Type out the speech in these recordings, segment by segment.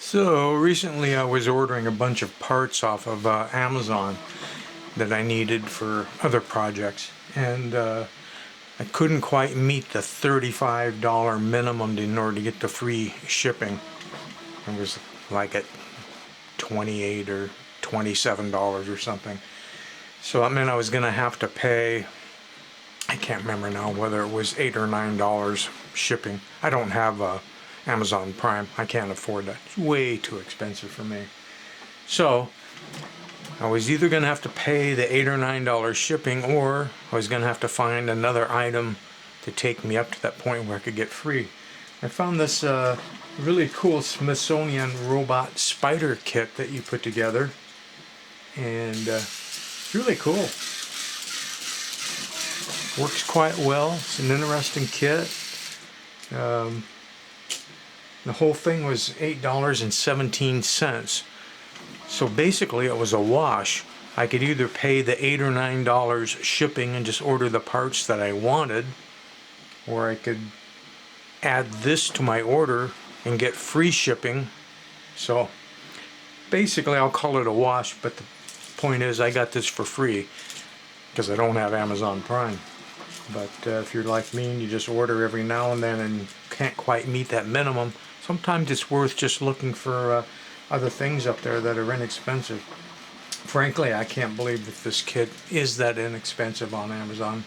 So recently I was ordering a bunch of parts off of Amazon that I needed for other projects, and I couldn't quite meet the $35 minimum in order to get the free shipping. It was like at $28 or $27 or something. So that meant I was going to have to pay, I can't remember now whether it was $8 or $9 shipping. I don't have Amazon Prime. I can't afford that. It's way too expensive for me. So I was either going to have to pay the $8 or $9 shipping, or I was going to have to find another item to take me up to that point where I could get free. I found this really cool Smithsonian robot spider kit that you put together, and it's really cool. Works quite well. It's an interesting kit. The whole thing was $8.17. So basically it was a wash. I could either pay the $8 or $9 shipping and just order the parts that I wanted, or I could add this to my order and get free shipping. So basically I'll call it a wash, but the point is I got this for free because I don't have Amazon Prime. But if you're like me and you just order every now and then and can't quite meet that minimum, sometimes it's worth just looking for other things up there that are inexpensive. Frankly, I can't believe that this kit is that inexpensive on Amazon.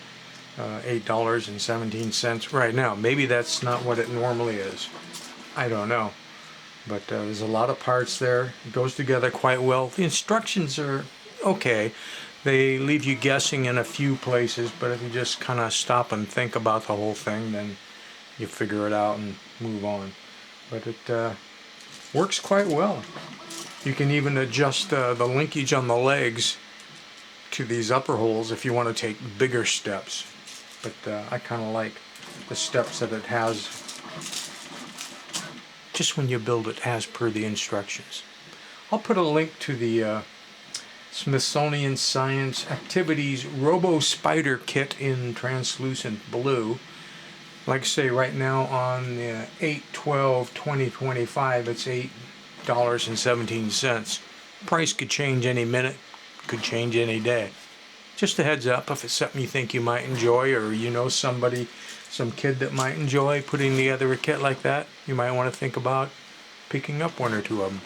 $8.17 right now. Maybe that's not what it normally is. I don't know. But there's a lot of parts there. It goes together quite well. The instructions are okay. They leave you guessing in a few places, but if you just kind of stop and think about the whole thing, then you figure it out and move on. But it works quite well. You can even adjust the linkage on the legs to these upper holes if you want to take bigger steps. But I kind of like the steps that it has just when you build it as per the instructions. I'll put a link to the Smithsonian Science Activities Robo Spider Kit in translucent blue. Like I say, right now on 8/12/2025 it's $8.17. Price could change any minute, could change any day. Just a heads up, if it's something you think you might enjoy, or you know somebody, some kid that might enjoy putting together a kit like that, you might want to think about picking up one or two of them.